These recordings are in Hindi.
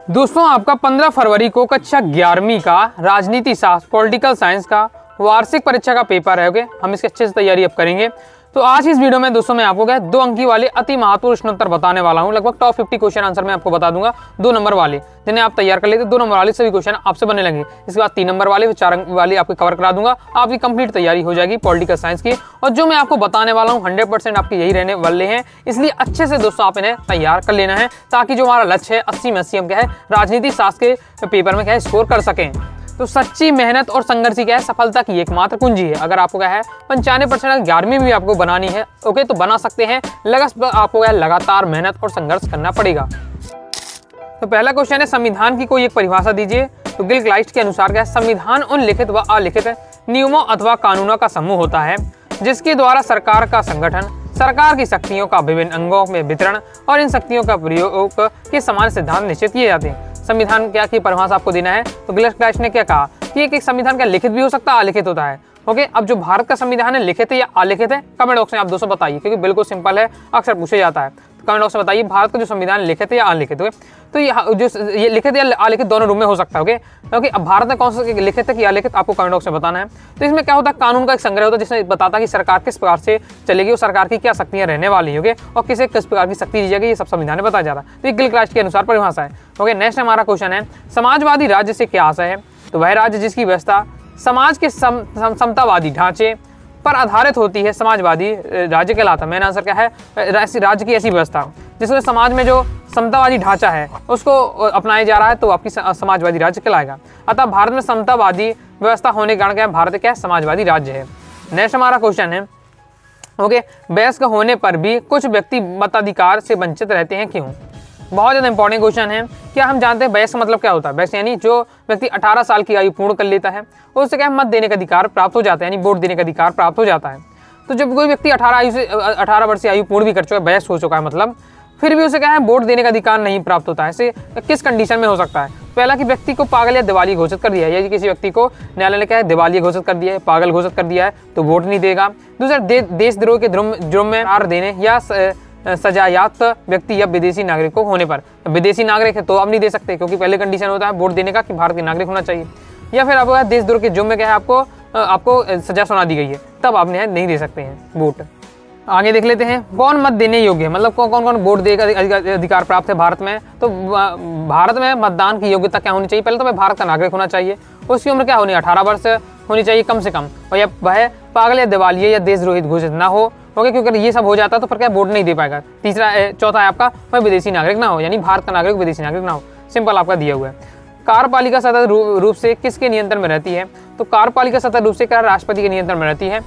दोस्तों आपका 15 फरवरी को कक्षा 11वीं का राजनीति शास्त्र पॉलिटिकल साइंस का वार्षिक परीक्षा का पेपर है। ओके, हम इसकी अच्छे से तैयारी अब करेंगे। तो आज की इस वीडियो में दोस्तों मैं आपको 2 अंकी वाले अति महत्वपूर्ण प्रश्नोत्तर बताने वाला हूं। लगभग टॉप 50 क्वेश्चन आंसर मैं आपको बता दूंगा 2 नंबर वाले, जिन्हें आप तैयार कर लेते 2 नंबर वाले सभी क्वेश्चन आपसे बनने लगे। इसके बाद 3 नंबर वाले, 4 अंक वाले आपको कवर करा दूंगा। आपकी कंप्लीट तैयारी हो जाएगी पॉलिटिकल साइंस की। और जो मैं आपको बताने वाला हूँ 100% आपके यही रहने वाले हैं, इसलिए अच्छे से दोस्तों आप इन्हें तैयार कर लेना है, ताकि जो हमारा लक्ष्य है 80 में 80 हम क्या है राजनीति शास्त्र के पेपर में क्या है स्कोर कर सकें। तो सच्ची मेहनत और संघर्ष क्या है सफलता की एकमात्र कुंजी है। अगर आपको क्या है 95% 11वीं भी आपको बनानी है, ओके, तो बना सकते हैं। आपको क्या है लगातार मेहनत और संघर्ष करना पड़ेगा। तो पहला क्वेश्चन है, संविधान की कोई एक परिभाषा दीजिए। तो गिलक्राइस्ट के अनुसार क्या है, संविधान उन लिखित व अलिखित नियमों अथवा कानूनों का समूह होता है जिसके द्वारा सरकार का संगठन, सरकार की शक्तियों का विभिन्न अंगों में वितरण और इन शक्तियों का प्रयोग के समान सिद्धांत निश्चित किए जाते हैं। संविधान क्या की परिभाषा आपको देना है। तो गिलक्राइस्ट ने क्या कहा कि एक संविधान क्या लिखित भी हो सकता है, अलिखित होता है। ओके, अब जो भारत का संविधान है लिखित है या अलिखित है, कमेंट बॉक्स में आप दोस्तों बताइए, क्योंकि बिल्कुल सिंपल है, अक्सर पूछा जाता है। तो कमेंट बॉक्स में बताइए भारत का जो संविधान लिखित है या अलिखित है। तो ये लिखित या अलिखित दोनों रूप में हो सकता है। ओके, क्योंकि अब भारत में कौन सा लिखित है कि अलिखित आपको कमेंट बॉक्स में बताना है। तो इसमें क्या होता है, कानून का एक संग्रह होता है जिसमें बताता है कि सरकार किस प्रकार से चलेगी और सरकार की क्या शक्तियां रहने वाली है, और किस प्रकार की शक्ति दी जाएगी, ये सब संविधान में बताया जा रहा है। तो ये गिलक्राइस्ट के अनुसार परिभाषा है। ओके, नेक्स्ट हमारा क्वेश्चन है, समाजवादी राज्य से क्या आशय है। तो वह राज्य जिसकी व्यवस्था समाज के समतावादी ढांचे पर आधारित होती है समाजवादी राज्य कहलाता है। मेन आंसर क्या है, राज्य की ऐसी व्यवस्था जिसमें समाज में जो समतावादी ढांचा है उसको अपनाया जा रहा है, तो आपकी समाजवादी राज्य कहलाएगा। अतः भारत में समतावादी व्यवस्था होने के कारण क्या है, भारत क्या है समाजवादी राज्य है। नेक्स्ट हमारा क्वेश्चन है, ओके, वयस्क होने पर भी कुछ व्यक्ति मताधिकार से वंचित रहते हैं, क्यों। बहुत ज़्यादा इंपॉर्टेंट क्वेश्चन है। क्या हम जानते हैं वयस्क मतलब क्या होता है। वयस्क यानी जो व्यक्ति 18 साल की आयु पूर्ण कर लेता है उससे क्या मत देने का अधिकार प्राप्त हो जाता है, यानी वोट देने का अधिकार प्राप्त हो जाता है। तो जब कोई व्यक्ति 18 वर्ष की आयु पूर्ण भी कर चुका है, वयस्क हो चुका है मतलब, फिर भी उसे क्या है वोट देने का अधिकार नहीं प्राप्त होता है। इसे किस कंडीशन में हो सकता है। पहला कि व्यक्ति को पागल या दिवालिया घोषित कर दिया है, या किसी व्यक्ति को न्यायालय ने क्या है दिवालिया घोषित कर दिया है, पागल घोषित कर दिया है, तो वोट नहीं देगा। दूसरा, देशद्रोह के जुर्म में करार देने या सजायाफ्त व्यक्ति या विदेशी नागरिकों होने पर। विदेशी नागरिक है तो अब नहीं दे सकते, क्योंकि पहले कंडीशन होता है वोट देने का कि भारत के नागरिक होना चाहिए। या फिर आपको देशद्रोह के जुर्म में क्या है आपको सजा सुना दी गई है, तब आप नहीं दे सकते हैं वोट। आगे देख लेते हैं, कौन मत देने योग्य है, मतलब कौन कौन वोट देने का अधिकार प्राप्त है भारत में। तो भारत में मतदान की योग्यता क्या होनी चाहिए। पहले तो वह भारत का नागरिक होना चाहिए, उसकी उम्र क्या होनी 18 वर्ष होनी चाहिए कम से कम, और वह पागल या दिवालिया या देशद्रोही घोषित ना हो। ओके, क्योंकि ये सब हो जाता है तो फिर क्या वोट नहीं दे पाएगा। चौथा है आपका वह विदेशी नागरिक ना हो, यानी भारत का नागरिक विदेशी नागरिक ना हो। सिंपल आपका दिया हुआ है। कार्यपालिका सतत रूप से किसके नियंत्रण में रहती है। तो कार्यपालिका सतत रूप से क्या राष्ट्रपति के नियंत्रण में रहती है।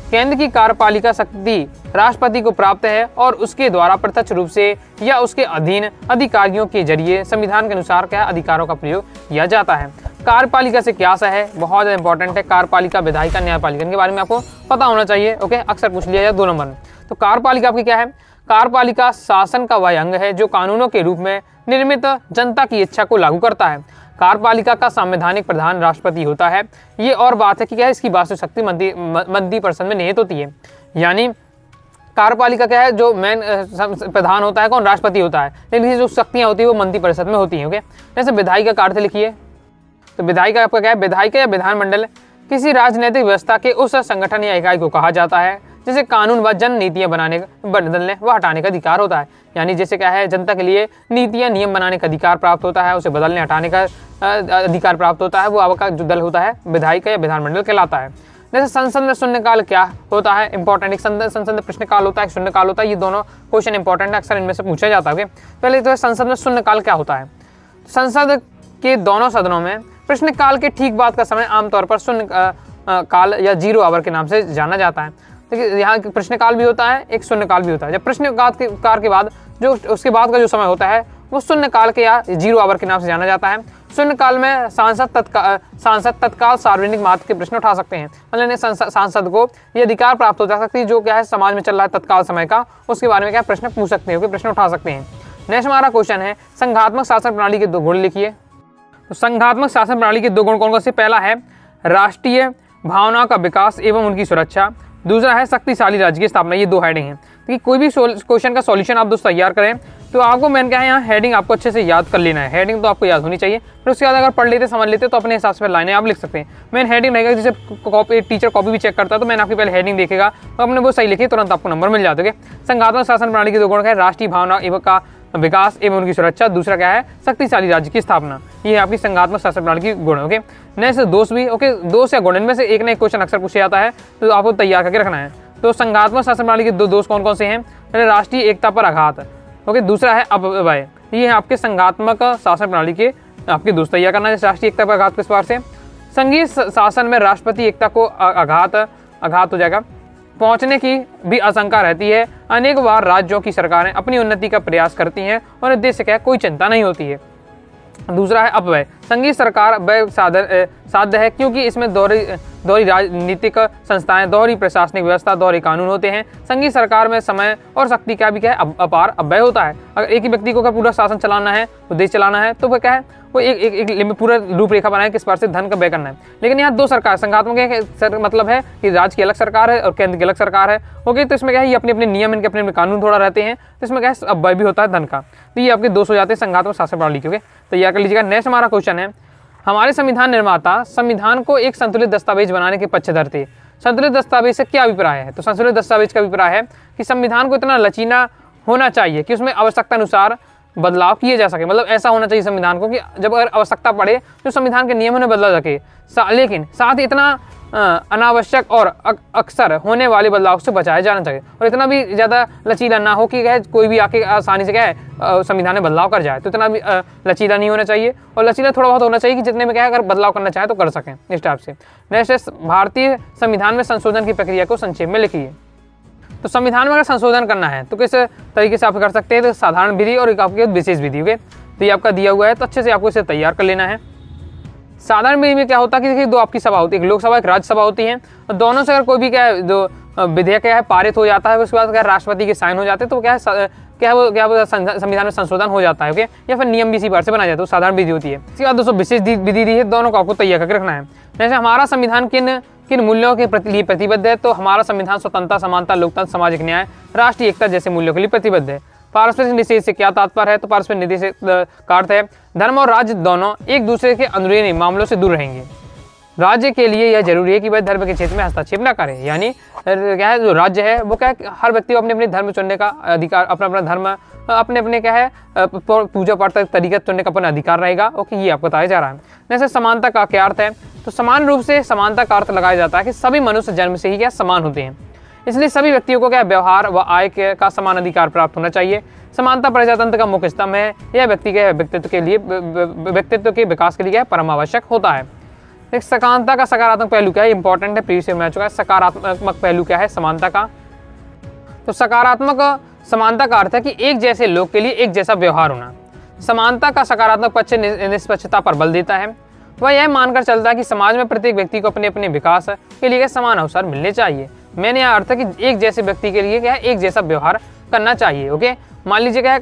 केंद्र की कार्यपालिका शक्ति राष्ट्रपति को प्राप्त है और उसके द्वारा प्रत्यक्ष रूप से या उसके अधीन अधिकारियों के जरिए संविधान के अनुसार क्या अधिकारों का प्रयोग किया जाता है। कार्यपालिका से क्या आशय है, बहुत ज़्यादा इंपॉर्टेंट है। कार्यपालिका, विधायिका, न्यायपालिका, इनके बारे में आपको पता होना चाहिए। ओके, अक्सर पूछ लिया जाए 2 नंबर में। तो कार्यपालिका आपकी क्या है, कार्यपालिका शासन का वह अंग है जो कानूनों के रूप में निर्मित जनता की इच्छा को लागू करता है। कार्यपालिका का संवैधानिक प्रधान राष्ट्रपति होता है। ये और बात है कि क्या है इसकी वास्तविक शक्ति मंत्रिपरिषद में निहित होती है। यानी कार्यपालिका क्या है, जो मेन प्रधान होता है कौन, राष्ट्रपति होता है, लेकिन जो शक्तियाँ होती है वो मंत्रिपरिषद में होती हैं। ओके, जैसे विधायिका का अर्थ लिखिए। तो विधायिका आपका क्या है, विधायिका या विधानमंडल किसी राजनीतिक व्यवस्था के उस संगठन या इकाई को कहा जाता है जिसे कानून व जन नीतियाँ बदलने व हटाने का अधिकार होता है। यानी जैसे क्या है जनता के लिए नीतियाँ नियम बनाने का अधिकार प्राप्त होता है, उसे बदलने हटाने का अधिकार प्राप्त होता है, वो आपका जो दल होता है विधायिका या विधानमंडल कहलाता है। जैसे संसद में शून्यकाल क्या होता है, इंपॉर्टेंट। एक संसद में प्रश्नकाल होता है, शून्यकाल होता है, ये दोनों क्वेश्चन इंपॉर्टेंट है, अक्सर इनमें से पूछा जाता है। पहले तो संसद में शून्यकाल क्या होता है। संसद के दोनों सदनों में प्रश्नकाल के ठीक बाद का समय आमतौर पर शून्य काल या 0 आवर के नाम से जाना जाता है। देखिए यहाँ प्रश्नकाल भी होता है, एक शून्यकाल भी होता है। जब प्रश्नकाल के बाद जो उसके बाद का जो समय होता है वो शून्यकाल के या 0 आवर के नाम से जाना जाता है। शून्यकाल में सांसद तत्काल सार्वजनिक महत्व के प्रश्न उठा सकते हैं, मतलब सांसद को ये अधिकार प्राप्त हो जा सकती है जो क्या है समाज में चल रहा है तत्काल समय का, उसके बारे में क्या प्रश्न पूछ सकते हैं, प्रश्न उठा सकते हैं। नेक्स्ट हमारा क्वेश्चन है, संघात्मक शासन प्रणाली के 2 गुण लिखिए। तो संघात्मक शासन प्रणाली के 2 गुण कौन कौन से। पहला है राष्ट्रीय भावना का विकास एवं उनकी सुरक्षा। दूसरा है शक्तिशाली राज्य की स्थापना। ये 2 हेडिंग हैं। कि कोई भी क्वेश्चन का सॉल्यूशन आप दोस्त तैयार करें तो आपको मैंने क्या है, यहाँ हेडिंग आपको अच्छे से याद कर लेना है। हेडिंग तो आपको याद होनी चाहिए, फिर उसके बाद अगर पढ़ लेते समझ लेते तो अपने हिसाब से लाइनें आप लिख सकते हैं। मेन हेडिंग रहेगा, जैसे कॉपी टीचर कॉपी भी चेक करता है तो मैंने आपकी पहले हेडिंग देखेगा तो अपने वो सही लिखी, तुरंत आपको नंबर मिल जाते हैं। संघात्मक शासन प्रणाली के 2 गुण है, राष्ट्रीय भावना एवं का विकास एवं उनकी सुरक्षा। दूसरा क्या है, शक्तिशाली राज्य की स्थापना। ये है आपकी संघात्मक शासन प्रणाली की गुण। ओके, नेक्स्ट दोष भी। ओके, दोष या गुण, इनमें से एक ना एक क्वेश्चन अक्सर पूछा जाता है तो आपको तैयार करके रखना है। तो संघात्मक शासन प्रणाली के 2 दोष कौन कौन से हैं? राष्ट्रीय एकता पर आघात। ओके, दूसरा है अपव्यय। ये है आपके संघात्मक शासन प्रणाली के आपके दोस्त तैयार करना है। राष्ट्रीय एकता पर आघात किस बार से? संघीय शासन में राष्ट्रपति एकता को आघात हो जाएगा, पहुंचने की भी आशंका रहती है। अनेक बार राज्यों की सरकारें अपनी उन्नति का प्रयास करती हैं और उद्देश्य क्या, कोई चिंता नहीं होती है। दूसरा है अपव्यय। संघीय सरकार व्यय साध्य है क्योंकि इसमें दोहरी राजनीतिक संस्थाएं, दोहरी प्रशासनिक व्यवस्था, दोहरे कानून होते हैं। संघीय सरकार में समय और शक्ति का भी क्या है, अपार अपव्यय होता है। अगर एक ही व्यक्ति को पूरा शासन चलाना है, देश चलाना है, तो वह क्या है, वो एक पूरा रूपरेखा बनाए किस बार से धन का व्यय करना है। लेकिन यहाँ 2 सरकार संघात्मक मतलब है कि राज्य की अलग सरकार है और केंद्र की अलग सरकार है। ओके, तो इसमें क्या है, ये अपने अपने नियम, इनके अपने अपने कानून थोड़ा रहते हैं, तो इसमें क्या है, अपव्यय भी होता है धन का। तो ये आपके 2 हो जाते हैं संघात्मक शासन प्रणाली के। तैयार कर लीजिएगा। नेक्स्ट हमारा क्वेश्चन है, हमारे संविधान निर्माता संविधान को एक संतुलित दस्तावेज बनाने के पक्षधर थे। संतुलित दस्तावेज से क्या अभिप्राय है? तो संतुलित दस्तावेज का अभिप्राय है कि संविधान को इतना लचीला होना चाहिए कि उसमें आवश्यकता अनुसार बदलाव किए जा सके। मतलब ऐसा होना चाहिए संविधान को कि जब अगर आवश्यकता पड़े तो संविधान के नियमों में बदला सके, लेकिन साथ ही इतना अनावश्यक और अक्सर होने वाले बदलाव से बचाया जाना चाहिए, और इतना भी ज़्यादा लचीला ना हो कि कोई भी आके आसानी से क्या है संविधान में बदलाव कर जाए। तो इतना भी लचीला नहीं होना चाहिए, और लचीला थोड़ा बहुत होना चाहिए कि जितने में क्या है अगर बदलाव करना चाहे तो कर सकें, इस टाइप से। नेक्स्ट, भारतीय संविधान में संशोधन की प्रक्रिया को संक्षेप में लिखिए। तो संविधान में अगर संशोधन करना है तो किस तरीके से आप कर सकते हैं? तो साधारण विधि और एक आपकी विशेष विधि। ओके, तो ये आपका दिया हुआ है, तो अच्छे से आपको इसे तैयार कर लेना है। साधारण विधि में क्या होता है कि देखिए 2 आपकी सभा होती है, एक लोकसभा एक राज्यसभा होती है, और दोनों से अगर कोई भी क्या है जो विधेयक क्या है पारित हो जाता है, उसके बाद क्या राष्ट्रपति के साइन हो जाते हैं, तो क्या है संविधान में संशोधन हो जाता है। ओके, या फिर नियम भी इसी बार से बनाया जाता है, तो साधारण विधि होती है। इसके बाद दोस्तों विशेष विधि दी है, दोनों को आपको तैयार करके रखना है। जैसे हमारा संविधान किन मूल्यों के लिए प्रतिबद्ध है? तो हमारा संविधान स्वतंत्रता, समानता, लोकतंत्र, सामाजिक न्याय, राष्ट्रीय एकता जैसे मूल्यों के लिए प्रतिबद्ध है। पारस्परिक निषेध से क्या तात्पर्य है? तो पारस्परिक निषेध का अर्थ है धर्म और राज्य दोनों एक दूसरे के अंदरूनी मामलों से दूर रहेंगे। राज्य के लिए यह जरूरी है कि वह धर्म के क्षेत्र में हस्तक्षेप न करे। यानी क्या है, जो राज्य है वो क्या है, हर व्यक्ति को अपने अपने धर्म चुनने का अधिकार, अपना अपना धर्म, अपने अपने क्या है पूजा पाठ तरीका चुनने का अपना अधिकार रहेगा। ओके, ये आपको बताया जा रहा है। जैसे समानता का क्या अर्थ है? तो समान रूप से समानता का अर्थ लगाया जाता है कि सभी मनुष्य जन्म से ही क्या समान होते हैं, इसलिए सभी व्यक्तियों को क्या व्यवहार व आय का समान अधिकार प्राप्त होना चाहिए। समानता प्रजातंत्र का मुख्य स्तंभ है, यह व्यक्ति के व्यक्तित्व के विकास के लिए परम आवश्यक होता है। एक समानता का सकारात्मक पहलू क्या है? इंपॉर्टेंट है, प्रीवियस ईयर में आ चुका है। सकारात्मक पहलू क्या है समानता का? तो सकारात्मक समानता का अर्थ है कि एक जैसे लोग के लिए एक जैसा व्यवहार होना। समानता का सकारात्मक पक्ष निष्पक्षता पर बल देता है। वह यह मानकर चलता है कि समाज में प्रत्येक व्यक्ति को अपने अपने विकास के लिए समान अवसर मिलने चाहिए। मैंने यहाँ अर्थ है कि एक जैसे व्यक्ति के लिए क्या है एक जैसा व्यवहार करना चाहिए। ओके, मान लीजिए क्या है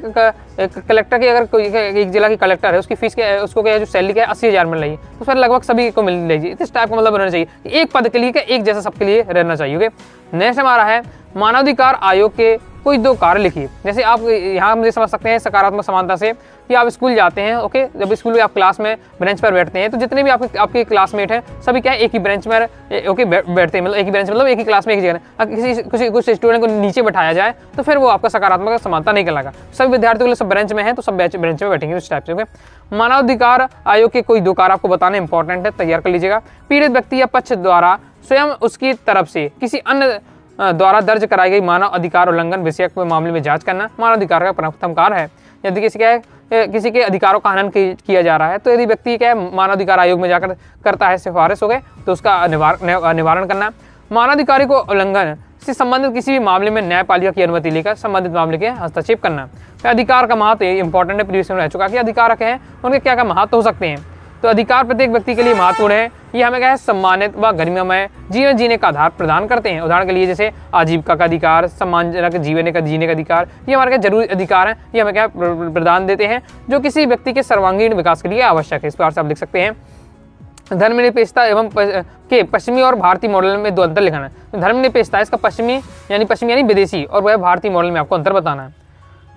कलेक्टर की, अगर कोई एक जिला की कलेक्टर है, उसकी फीस क्या है, उसको क्या है जो सैलरी क्या है 80,000 मिल रही है, तो फिर लगभग सभी को मिल लीजिए। इस टाइप का मतलब रहना चाहिए कि एक पद के लिए क्या एक जैसा सबके लिए रहना चाहिए। ओके, नेक्स्ट हमारा है मानवाधिकार आयोग के कोई 2 कार्य लिखिए। जैसे आप यहाँ मुझे समझ सकते हैं सकारात्मक समानता से कि आप स्कूल जाते हैं। ओके, जब स्कूल में आप क्लास में बेंच पर बैठते हैं तो जितने भी आपके क्लासमेट हैं सभी क्या एक ही बेंच में बैठते हैं, मतलब एक ही बेंच मतलब एक ही क्लास में एक ही जगह। कुछ स्टूडेंट को नीचे बैठाया जाए तो फिर वो आपका सकारात्मक समानता नहीं कहलाएगा। सभी विद्यार्थियों के लिए सब बेंच में है तो सब बेंच में बैठेंगे इस टाइप से। ओके, मानवाधिकार आयोग के कोई 2 कार्य आपको बताना इंपॉर्टेंट है, तैयार कर लीजिएगा। पीड़ित व्यक्ति या पक्ष द्वारा स्वयं उसकी तरफ से किसी अन्य द्वारा दर्ज कराई गई मानव अधिकार उल्लंघन विषयक मामले में जांच करना मानव अधिकार का प्रथम कार्य है। यदि किसी के अधिकारों का हनन किया जा रहा है तो यदि व्यक्ति क्या है मानवाधिकार आयोग में जाकर करता है सिफारिश हो गए तो उसका निवारण करना। मानवाधिकारी को उल्लंघन से संबंधित किसी भी मामले में न्यायपालिका की अनुमति लेकर संबंधित मामले के हस्तक्षेप करना। अधिकार का महत्व इंपॉर्टेंट है, प्रीवियस में रह चुका कि अधिकार क्या है उनके क्या क्या महत्व हो सकते हैं। तो अधिकार प्रत्येक व्यक्ति के लिए महत्वपूर्ण है। ये हमें क्या है सम्मानित व गरिमामय जीवन जीने का आधार प्रदान करते हैं। उदाहरण के लिए जैसे आजीविका का अधिकार, सम्मानजनक जीवन का जीने का अधिकार, ये हमारे क्या जरूरी अधिकार हैं, ये हमें क्या प्रदान देते हैं जो किसी व्यक्ति के सर्वांगीण विकास के लिए आवश्यक है। इस प्रकार से आप लिख सकते हैं। धर्मनिरपेक्षता एवं के पश्चिमी और भारतीय मॉडल में 2 अंतर लिखना है। तो धर्मनिरपेक्षता इसका पश्चिमी यानी विदेशी, और वह भारतीय मॉडल में आपको अंतर बताना है।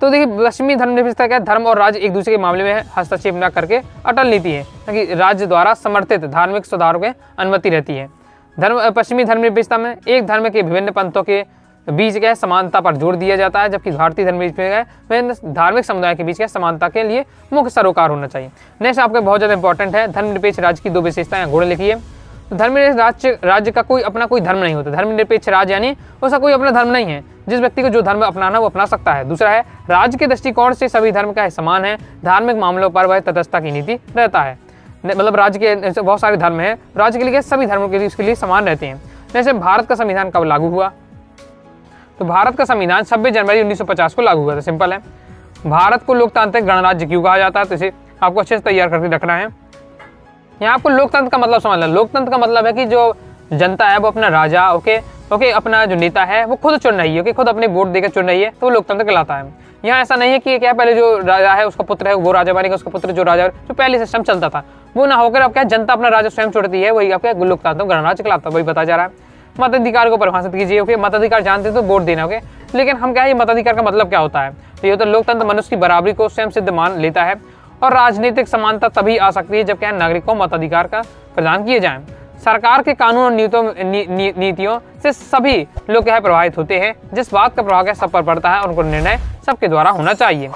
तो देखिए, पश्चिमी धर्मनिरपेक्षता क्या है, धर्म और राज्य एक दूसरे के मामले में हस्तक्षेप न करके अटल नीति है, ताकि राज्य द्वारा समर्थित धार्मिक सुधारों की अनुमति रहती है। पश्चिमी धर्मनिरपेक्षता में एक धर्म के विभिन्न पंथों के बीच क्या है समानता पर जोर दिया जाता है, जबकि भारतीय धर्मनिरपेक्षता धार्मिक समुदाय के बीच क्या समानता के लिए मुख्य सरोकार होना चाहिए। नेक्स्ट आपके बहुत ज़्यादा इंपॉर्टेंट है, धर्मनिरपेक्ष राज्य की 2 विशेषताएं घोड़े लिखिए। तो धर्मनिरपेक्ष राज्य का कोई अपना कोई धर्म नहीं होता। धर्मनिरपेक्ष राज्य यानी उसका कोई अपना धर्म नहीं है, जिस व्यक्ति को जो धर्म अपनाना वो अपना सकता है। दूसरा है, राज्य के दृष्टिकोण से सभी धर्म क्या है समान है, धार्मिक मामलों पर वह तटस्थता की नीति रहता है। मतलब राज्य के बहुत सारे धर्म हैं, राज्य के लिए सभी धर्मों के लिए उसके लिए समान रहते हैं। जैसे भारत का संविधान कब लागू हुआ, तो भारत का संविधान 26 जनवरी 1950 को लागू हुआ था। सिंपल है। भारत को लोकतांत्रिक गणराज्य क्यों कहा जाता है, तो इसे आपको अच्छे से तैयार करके रखना है। यहाँ आपको लोकतंत्र का मतलब समझना। लोकतंत्र का मतलब है कि जो जनता है वो अपना राजा अपना जो नेता है वो खुद चुन रही है, खुद अपने वोट देकर चुन रही है, तो वो लोकतंत्र कहलाता है। यहाँ ऐसा नहीं है कि क्या पहले जो राजा है उसका पुत्र है वो राजा बनेगा, उसका पुत्र जो राजा जो पहले सिस्टम चलता था वो ना होकर अब क्या जनता अपना राजा स्वयं चुनती है, वही आपका लोकतांत्रिक गणराज्य कहलाता है। वही बताया जा रहा है। मताधिकार को परिभाषित कीजिए। ओके, मताधिकार जानते तो वोट देना। ओके, लेकिन हम क्या है, ये मताधिकार का मतलब क्या होता है, तो ये तो लोकतंत्र मनुष्य की बराबरी को स्वयं सिद्ध मान लेता है, और राजनीतिक समानता तभी आ सकती है जब क्या नागरिकों को मताधिकार का प्रदान किए जाएं। सरकार के कानून और नीतियों से सभी लोग क्या है प्रभावित होते हैं, जिस बात का प्रभाव क्या सब पर पड़ता है और उनको निर्णय सबके द्वारा होना चाहिए।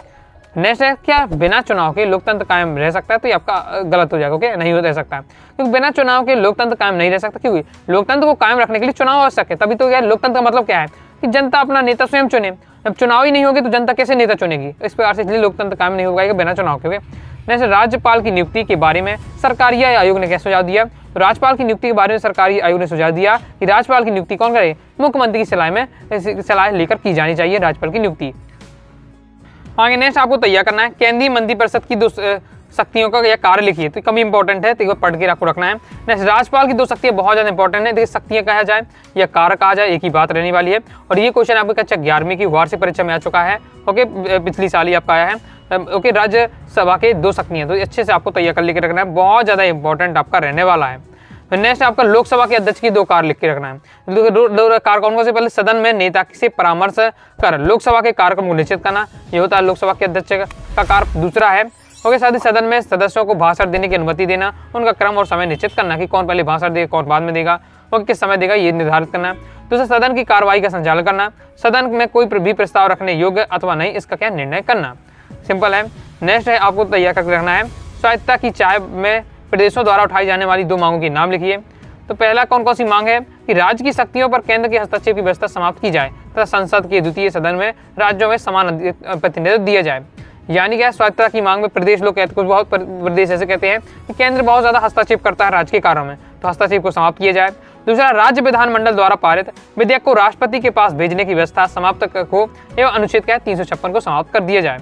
नेक्स्ट है, क्या बिना चुनाव के लोकतंत्र कायम रह सकता है, तो ये आपका गलत हो जाएगा। ओके, नहीं रह सकता है, क्योंकि बिना चुनाव के लोकतंत्र कायम नहीं रह सकता, क्योंकि लोकतंत्र को कायम रखने के लिए चुनाव आवश्यक है। तभी तो क्या लोकतंत्र का मतलब क्या है कि जनता अपना नेता स्वयं चुने। जब चुनाव ही नहीं होगी तो जनता कैसे नेता चुनेगी, इस प्रकार से इसलिए लोकतंत्र कायम नहीं हो पाएगा बिना चुनाव के। नेक्स्ट, राज्यपाल की नियुक्ति के बारे में सरकारी आयोग ने क्या सुझाव दिया, तो राज्यपाल की नियुक्ति के बारे में सरकारी आयोग ने सुझाव दिया कि राज्यपाल की नियुक्ति कौन करे, मुख्यमंत्री की सलाह लेकर की जानी चाहिए राज्यपाल की नियुक्ति। आगे नेक्स्ट आपको तैयार करना है, केंद्रीय मंत्रिपरिषद की 2 शक्तियों का यह कार्य लिखिए। तो कम इंपॉर्टेंट है, तो पढ़ के आपको रखना है। नेक्स्ट, राज्यपाल की 2 शक्तियां बहुत ज्यादा इंपॉर्टेंट है। देखिए, शक्तियां कहा जाए या कार्य कहा जाए, एक ही बात रहने वाली है। और ये क्वेश्चन आपको कक्षा 11वीं की वार्षिक परीक्षा में आ चुका है। ओके, पिछली साल ही आपका आया है। ओके, राज्यसभा के 2 शक्तियां, तो अच्छे से आपको तैयार कर लेकर रखना है, बहुत ज्यादा इंपॉर्टेंट आपका रहने वाला है। तो नेक्स्ट आपका लोकसभा के अध्यक्ष की 2 कार्य लिख के रखना है। 2 कार्य कौन से, पहले सदन में नेता से परामर्श कर लोकसभा के कार्यक्रम को निश्चित करना, ये होता है लोकसभा के अध्यक्ष का कार्य। दूसरा है ओके, साथ ही सदन में सदस्यों को भाषण देने की अनुमति देना, उनका क्रम और समय निश्चित करना कि कौन पहले भाषण देगा कौन बाद में देगा और किस समय देगा, ये निर्धारित करना। दूसरा, सदन की कार्रवाई का संचालन करना, सदन में कोई भी प्रस्ताव रखने योग्य अथवा नहीं इसका क्या निर्णय करना। सिंपल है। नेक्स्ट है आपको तैयार करके रखना है, स्वायत्तता की चाह में प्रदेशों द्वारा उठाई जाने वाली 2 मांगों के नाम लिखिए। तो पहला कौन सी मांग है कि राज्य की शक्तियों पर केंद्र के हस्तक्षेप की व्यवस्था समाप्त की जाए तथा संसद के द्वितीय सदन में राज्यों में समान प्रतिनिधित्व दिया जाए। यानी क्या, स्वायत्तता की मांग में प्रदेश लोग कहते, कुछ बहुत प्रदेश ऐसे कहते हैं कि केंद्र बहुत ज्यादा हस्तक्षेप करता है राज्य के कार्यों में, तो हस्तक्षेप को समाप्त किया जाए। दूसरा, राज्य विधानमंडल द्वारा पारित विधेयक को राष्ट्रपति के पास भेजने की व्यवस्था समाप्त हो एवं अनुच्छेद क्या 356 को समाप्त कर दिया जाए।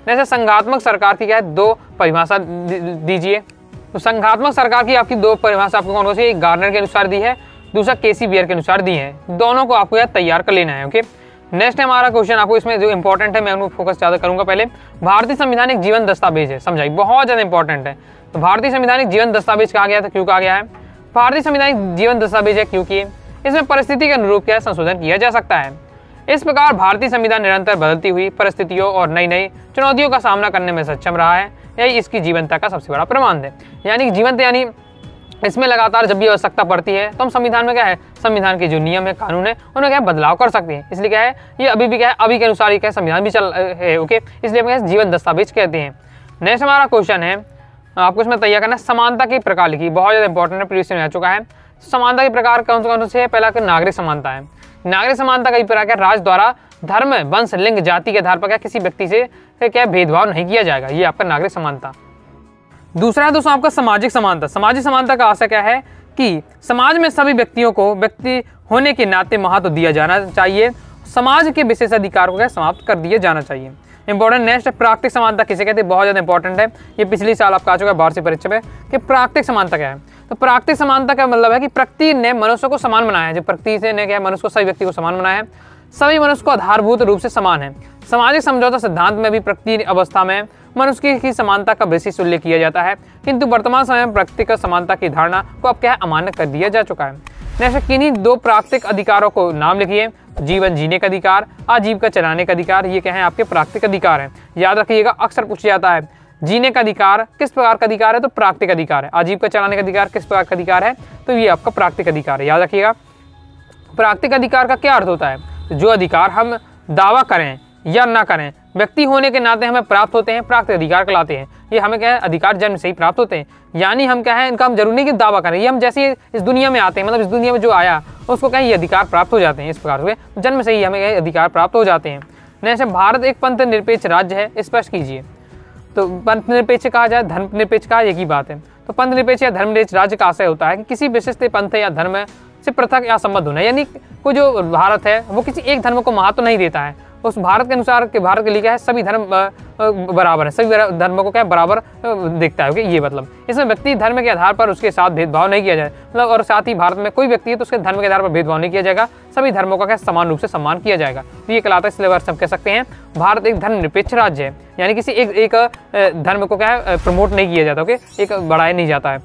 जैसे संघात्मक सरकार की क्या है 2 परिभाषा दीजिए। तो संघात्मक सरकार की आपकी 2 परिभाषा आपको कौन सी, एक गार्नर के अनुसार दी है, दूसरा केसी बियर के अनुसार दी है। दोनों को आपको यार तैयार कर लेना है। ओके, नेक्स्ट है हमारा क्वेश्चन, आपको इसमें जो इंपॉर्टेंट है मैं उनको फोकस ज्यादा करूंगा। पहले, भारतीय संविधान एक जीवन दस्तावेज है, समझाइए, बहुत ज्यादा इंपॉर्टेंट है। तो भारतीय संविधान एक जीवन दस्तावेज कहा गया था, क्यों कहा गया है? भारतीय संविधान एक जीवन दस्तावेज है क्योंकि इसमें परिस्थिति के अनुरूप क्या संशोधन किया जा सकता है। इस प्रकार भारतीय संविधान निरंतर बदलती हुई परिस्थितियों और नई नई चुनौतियों का सामना करने में सक्षम रहा है, यही इसकी जीवंतता का सबसे बड़ा प्रमाण है। यानी जीवंत यानी इसमें लगातार जब भी आवश्यकता पड़ती है तो हम संविधान में क्या है, संविधान के जो नियम है कानून है उन्हें क्या बदलाव कर सकते हैं। इसलिए क्या है, ये अभी भी क्या है, अभी के अनुसार ही क्या संविधान भी चल है। ओके, इसलिए हम जीवन दस्तावेज कहते हैं। नेक्स्ट हमारा क्वेश्चन है, आपको इसमें तैयार करना है, समानता के प्रकार लिखिए, बहुत ज्यादा इंपॉर्टेंट है, प्रीवियस में आ चुका है। समानता के प्रकार कौन से है? पहला नागरिक समानता है। नागरिक समानता का प्रकार क्या, राज्य द्वारा धर्म, वंश, लिंग, जाति के आधार पर क्या किसी व्यक्ति से क्या भेदभाव नहीं किया जाएगा, ये आपका नागरिक समानता। दूसरा है दोस्तों आपका सामाजिक समानता। सामाजिक समानता का आशय क्या है कि समाज में सभी व्यक्तियों को व्यक्ति होने के नाते महत्व दिया जाना चाहिए, समाज के विशेष अधिकार को क्या समाप्त कर दिया जाना चाहिए। इंपॉर्टेंट। नेक्स्ट है प्राकृतिक समानता किसे कहते हैं, बहुत ज्यादा इंपॉर्टेंट है, ये पिछली साल आपका आ चुका है वार्षिक परीक्षा में कि प्राकृतिक समानता क्या है। तो प्राकृतिक समानता का मतलब है कि प्रकृति ने मनुष्य को समान बनाया है, जो प्रकृति से ने क्या मनुष्य को, सभी व्यक्ति को समान बनाया है, सभी मनुष्य को आधारभूत रूप से समान है। सामाजिक समझौता सिद्धांत में भी प्रकृति अवस्था में मनुष्य की समानता का विशेष उल्लेख किया जाता है, किंतु वर्तमान समय में व्यक्तिगत समानता की धारणा को अब क्या है, अमान्य कर दिया जा चुका है। नेक्स्ट, किन्हीं दो प्राकृतिक अधिकारों को नाम लिखिए। जीवन जीने का अधिकार, आजीविका चलाने का अधिकार, ये क्या है, आपके प्राकृतिक अधिकार हैं। याद रखिएगा, अक्सर पूछा जाता है जीने का अधिकार किस प्रकार का अधिकार है, तो प्राकृतिक अधिकार है। आजीविका चलाने का अधिकार किस प्रकार का अधिकार है, तो ये आपका प्राकृतिक अधिकार है। याद रखिएगा, प्राकृतिक अधिकार का क्या अर्थ होता है, तो जो अधिकार हम दावा करें या ना करें, व्यक्ति होने के नाते हमें प्राप्त होते हैं, प्राकृतिक अधिकार कहलाते हैं। ये हमें क्या है, अधिकार जन्म से ही प्राप्त होते हैं। यानी हम क्या है, इनका हम जरूरी नहीं कि दावा करें, ये हम जैसे इस दुनिया में आते हैं, मतलब इस दुनिया में जो आया उसको क्या है, ये अधिकार प्राप्त हो जाते हैं। इस प्रकार से जन्म से ही हमें ये अधिकार प्राप्त हो जाते हैं। जैसे भारत एक पंथ निरपेक्ष राज्य है, स्पष्ट कीजिए। तो पंथ निरपेक्ष कहा जाए, धर्म निरपेक्ष कहा, एक ही बात है। तो पंथ निरपेक्ष या धर्म निरपेक्ष राज्य का आशय होता है कि किसी विशिष्ट पंथ या धर्म से पृथक या संबद्ध होना, यानी कोई जो भारत है वो किसी एक धर्म को महत्व नहीं देता है। उस भारत के अनुसार कि भारत के लिए क्या है, सभी धर्म बराबर है, सभी धर्मों को क्या है, बराबर देखता है। ये मतलब इसमें व्यक्ति धर्म के आधार पर उसके साथ भेदभाव नहीं किया जाए, मतलब और साथ ही भारत में कोई व्यक्ति है तो उसके धर्म के आधार पर भेदभाव नहीं किया जाएगा, सभी धर्मों का क्या समान रूप से सम्मान किया जाएगा। तो ये कहलाता है, इसलिए हम कह सकते हैं भारत एक धर्म निरपेक्ष राज्य है, यानी किसी एक धर्म को क्या है, प्रमोट नहीं किया जाता, ओके, एक बढ़ाया नहीं जाता है।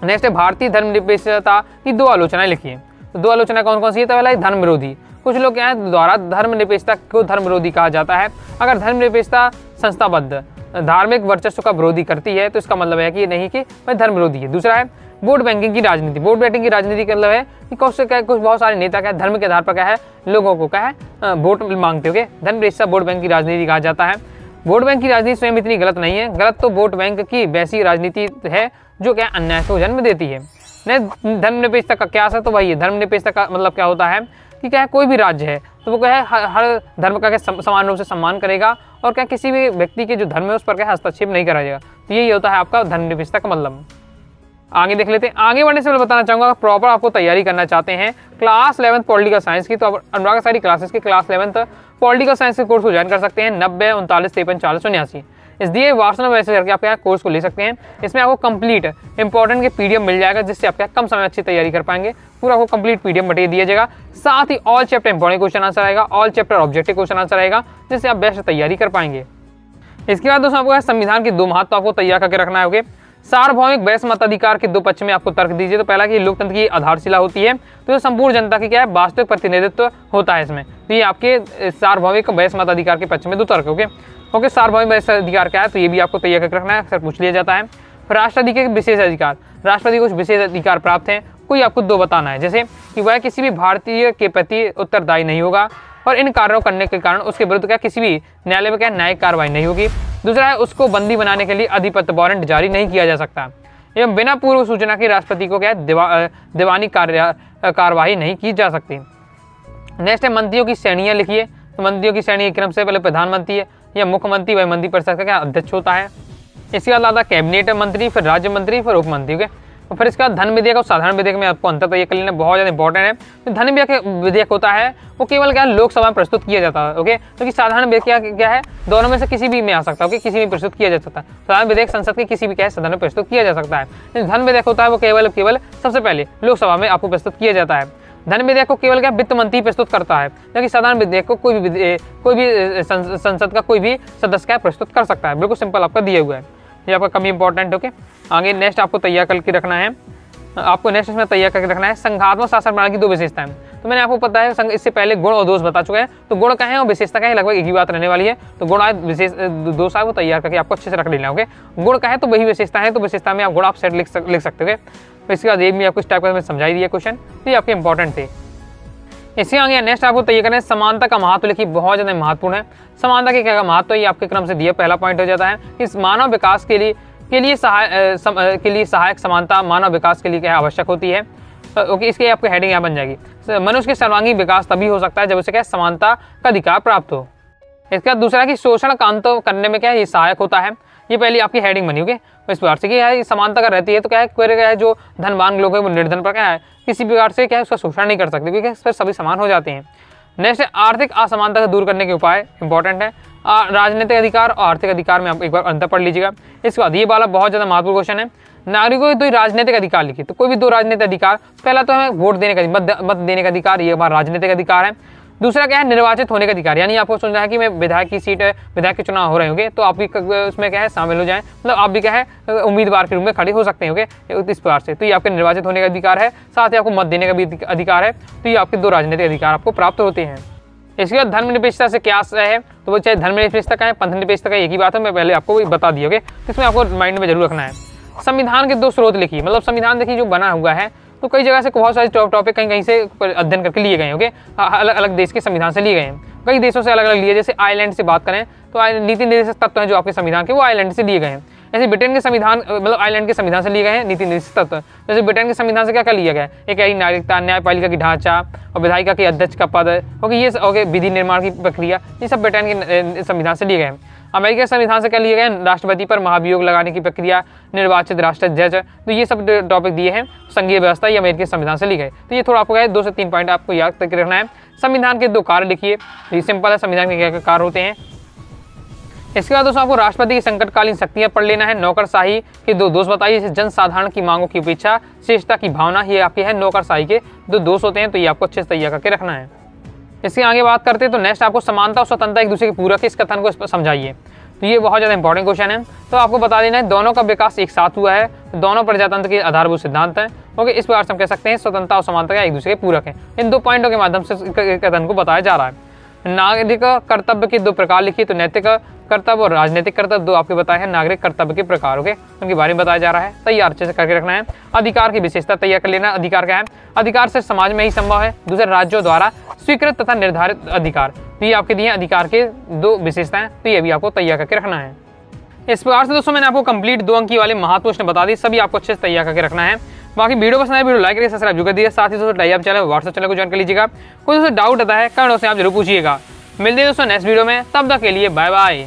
नेक्स्ट है, भारतीय धर्म निरपेक्षता की दो आलोचनाएं लिखिए। तो दो आलोचना कौन कौन सी है, तो पहला धर्म विरोधी। कुछ लोग क्या है द्वारा धर्म निरपेक्षता को धर्म विरोधी कहा जाता है। अगर धर्म निरपेक्षता संस्थाबद्ध धार्मिक वर्चस्व का विरोधी करती है तो इसका मतलब है कि नहीं कि वह धर्म विरोधी है। दूसरा है वोट बैंकिंग की राजनीति। वोट बैंकिंग की राजनीति का मतलब है कि कुछ बहुत सारे नेता क्या है, धर्म के आधार पर क्या है, लोगों को क्या है, वोट मांगते हो। धर्म निरपेक्षता वोट बैंक की राजनीति कहा जाता है। वोट बैंक की राजनीति स्वयं इतनी गलत नहीं है, गलत तो वोट बैंक की वैसी राजनीति है जो क्या अन्याय को जन्म देती है। धर्म निरपेक्षता का क्या असर, तो वही है, धर्म निरपेक्षता का मतलब क्या होता है कि क्या है, कोई भी राज्य है तो वो क्या है हर धर्म का क्या समान रूप से सम्मान करेगा और क्या किसी भी व्यक्ति के जो धर्म है उस पर क्या हस्तक्षेप नहीं करा जाएगा। तो यही होता है आपका धर्म निरपेक्षता का मतलब। आगे देख लेते हैं। आगे बढ़ने से पहले बताना चाहूँगा, प्रॉपर आपको तैयारी करना चाहते हैं क्लास 11th पॉलिटिकल साइंस की, तो आप अनुराग सारी क्लासेस की क्लास 11th पॉलिटिकल साइंस के कोर्स को ज्वाइन कर सकते हैं। 90 39 53 40 79 इस दिए व्हाट्सएप मैसेज करके आप क्या कोर्स को ले सकते हैं। इसमें आपको कंप्लीट इंपॉर्टेंट के पीडीएफ मिल जाएगा, जिससे आप क्या कम समय अच्छी तैयारी कर पाएंगे। पूरा आपको कंप्लीट पीडीएफ मटेरियल दिया जाएगा, साथ ही all chapter important question answer आएगा, all chapter objective question answer आएगा, जिससे आप बेस्ट तैयारी कर पाएंगे। इसके बाद दोस्तों आपको संविधान के दो महत्व आपको तैयार करके रखना है। सार्वभौमिक वैश्य मताधिकार के दो पक्ष में आपको तर्क दीजिए। तो पहला कि लोकतंत्र की आधारशिला होती है, तो ये संपूर्ण जनता की क्या है वास्तविक प्रतिनिधित्व होता है इसमें। तो ये आपके सार्वभौमिक वैश्य मताधिकार के पक्ष में दो तर्क। ओके, सार्वभौमिक वैश्य अधिकार क्या है, तो ये भी आपको तैयार करके रखना है, अक्सर पूछ लिया जाता है। फिर राष्ट्रपति के विशेष अधिकार, राष्ट्रपति को कुछ विशेष अधिकार प्राप्त हैं, कोई आपको दो बताना है, जैसे कि वह किसी भी भारतीय के प्रति उत्तरदायी नहीं होगा और इन कार्यों करने के कारण उसके विरुद्ध क्या किसी भी न्यायालय में क्या न्यायिक कार्रवाई नहीं होगी। दूसरा है उसको बंदी बनाने के लिए अधिपत्र वारंट जारी नहीं किया जा सकता एवं बिना पूर्व सूचना के राष्ट्रपति को क्या दीवानी कार्यवाही नहीं की जा सकती। नेक्स्ट है मंत्रियों की श्रेणियाँ लिखिए। तो मंत्रियों की श्रेणी क्रम से पहले प्रधानमंत्री है या मुख्यमंत्री वह मंत्रिपरिषद का क्या अध्यक्ष होता है। इसके बाद आता है कैबिनेट मंत्री, फिर राज्य मंत्री, फिर उप मंत्री। ओके, तो फिर इसके बाद धन विधेयक और साधारण विधेयक में आपको अंतर तैयार कर लेना बहुत ज़्यादा इंपॉर्टेंट है। तो धन विधेयक होता है वो केवल क्या लोकसभा में प्रस्तुत किया जाता है। ओके, क्योंकि साधारण विधेयक क्या है दोनों में से किसी भी में आ सकता है। ओके, किसी भी प्रस्तुत किया जा सकता है। साधारण विधेयक संसद के किसी भी क्या सदन में प्रस्तुत किया जा सकता है। धन विधेयक होता है वो केवल सबसे पहले लोकसभा में आपको प्रस्तुत किया जाता है। धन विधेयक को केवल क्या वित्त मंत्री प्रस्तुत करता है, जबकि साधारण विधेयक को कोई भी संसद का कोई भी सदस्य क्या प्रस्तुत कर सकता है। बिल्कुल सिंपल आपका दिया हुआ है, ये आपका कम इंपॉर्टेंट। ओके, आगे नेक्स्ट आपको तैयार करके रखना है, आपको नेक्स्ट इसमें तैयार करके रखना है संघात्मक शासन प्रणाली की दो विशेषताएं। तो मैंने आपको पता है इससे पहले गुण और दोष बता चुका है, तो गुण क्या है और विशेषता क्या है लगभग एक ही बात रहने वाली है। तो गुण विशेष दोष है वो तैयार करके आपको अच्छे से रख लेना। ओके, गुण का है तो वही विशेषता है, तो विशेषता में आप गुण आप सेट लिख सकते हो। तो इसके बाद ये भी आपको इस टाइप का समझाई दिया क्वेश्चन, तो ये आपके इंपॉर्टेंट थे। इसके आगे नेक्स्ट आपको तैयार करना है समानता का महत्व लिखिए, बहुत ज़्यादा महत्वपूर्ण है। समानता के क्या महत्व है ये आपके क्रम से दिया, पहला पॉइंट हो जाता है इस मानव विकास के लिए सहायक समानता मानव विकास के लिए क्या आवश्यक होती है। ओके, इसके आपकी हेडिंग यहाँ बन जाएगी मनुष्य के सर्वांगीण विकास तभी हो सकता है जब उसे क्या समानता का अधिकार प्राप्त हो। इसके बाद दूसरा कि शोषण का अंत करने में क्या ये सहायक होता है, ये पहली आपकी हेडिंग बनी। ओके, इस प्रकार से क्या है समानता का रहती है तो क्या है जो धनवान लोग हैं वो निर्धन पर क्या है किसी प्रकार से क्या है उसका शोषण नहीं कर सकते, क्योंकि इस पर सभी समान हो जाते हैं। नेक्स्ट आर्थिक असमानता को दूर करने के उपाय इंपॉर्टेंट है। राजनीतिक अधिकार और आर्थिक अधिकार में आप एक बार अंतर पढ़ लीजिएगा। इसके बाद ये वाला बहुत ज़्यादा महत्वपूर्ण क्वेश्चन है, नागरिकों के दो राजनीतिक अधिकार लिखिए। तो कोई भी दो राजनीतिक अधिकार, पहला तो हमें वोट देने का मत देने का अधिकार, ये हमारा राजनीतिक अधिकार है। दूसरा क्या है, निर्वाचित होने का अधिकार, यानी आपको सोचना है कि मैं विधायक की सीट, विधायक के चुनाव हो रहे होंगे तो आप भी उसमें क्या है शामिल हो जाएं, मतलब आप भी क्या है उम्मीदवार के रूप में खड़े हो सकते होंगे इस प्रकार से। तो ये आपके निर्वाचित होने का अधिकार है, साथ ही आपको मत देने का भी अधिकार है। तो ये आपके 2 राजनीतिक अधिकार आपको प्राप्त होते हैं। इसके बाद धर्मनिरपेक्षता से क्या है, तो वो चाहे धर्मनिरपेक्षता का है, पंथ निरपेक्षता का, एक ही बात है, मैं पहले आपको बता दिया। ओके, इसमें आपको माइंड में जरूर रखना है। संविधान के 2 स्रोत लिखिए, मतलब संविधान देखिए जो बना हुआ है तो कई जगह से बहुत सारे टॉपिक कहीं कहीं से अध्ययन करके लिए गए। ओके, अलग अलग देश के संविधान से लिए गए हैं, कई देशों से अलग अलग लिए। जैसे आयरलैंड से बात करें तो नीति निर्देशक तत्व हैं जो आपके संविधान के, वो आयरलैंड से लिए गए हैं। जैसे ब्रिटेन के संविधान, मतलब आयरलैंड के संविधान से लिए गए हैं नीति निर्देशक तत्व। जैसे ब्रिटेन के संविधान से क्या क्या लिया गया है, एक है नागरिकता, न्यायपालिका की ढांचा और विधायिका के अध्यक्ष का पद, ओके, ये ओके, विधि निर्माण की प्रक्रिया, ये सब ब्रिटेन के संविधान से लिए गए हैं। अमेरिका के संविधान से क्या लिए गए, राष्ट्रपति पर महाभियोग लगाने की प्रक्रिया, निर्वाचित राष्ट्राध्यक्ष, तो ये सब टॉपिक दिए हैं संघीय व्यवस्था, ये अमेरिकी संविधान से लिए गए। तो ये थोड़ा आपको 2 से 3 पॉइंट आपको याद करके रखना है। संविधान के 2 कार्य लिखिए, ये सिंपल है, संविधान के क्या कार्य होते हैं। इसके बाद दोस्तों आपको राष्ट्रपति की संकटकालीन शक्तियां पढ़ लेना है। नौकरशाही के 2 दोष बताइए, जैसे जनसाधारण की मांगों की उपेक्षा, श्रेष्ठता की भावना, ये आपके है नौकरशाही के 2 दोष होते हैं। तो ये आपको अच्छे से तैयार करके रखना है। इसके आगे बात करते हैं तो नेक्स्ट आपको समानता और स्वतंत्रता एक दूसरे के पूरक है, इस कथन को समझाइए। तो ये बहुत ज़्यादा इंपॉर्टेंट क्वेश्चन है। तो आपको बता देना है दोनों का विकास एक साथ हुआ है, दोनों प्रजातंत्र के आधारभूत सिद्धांत हैं। ओके, इस प्रकार से हम कह सकते हैं स्वतंत्रता और समानता एक दूसरे के पूरक हैं। इन 2 पॉइंटों के माध्यम से कथन को बताया जा रहा है। नागरिक कर्तव्य के 2 प्रकार लिखिए, तो नैतिक कर्तव्य और राजनीतिक कर्तव्य, 2 आपके बताए हैं नागरिक कर्तव्य के प्रकार। ओके, उनके बारे में बताया जा रहा है, तैयार अच्छे से करके रखना है। अधिकार की विशेषता तैयार कर लेना। अधिकार क्या है, अधिकार सिर्फ समाज में ही संभव है, दूसरे राज्यों द्वारा स्वीकृत तथा निर्धारित अधिकार। तो ये आपके दिए अधिकार के 2 विशेषताएं, तो ये भी आपको तैयार करके रखना है। इस प्रकार से दोस्तों मैंने आपको कंप्लीट 2 अंकी वाले महत्व बता दी, सभी आपको अच्छे से तैयार करके रखना है। बाकी वीडियो पसंद आए वीडियो लाइक करिए, सब्सक्राइब कर दिए, साथ ही दोस्तों टाइप चैनल व्हाट्सएप चैनल को ज्वाइन कर लीजिएगा। कोई दोस्तों डाउट आता है कमेंट से आप जरूर पूछिएगा। मिलते हैं दोस्तों नेक्स्ट वीडियो में, तब तक के लिए बाय बाय।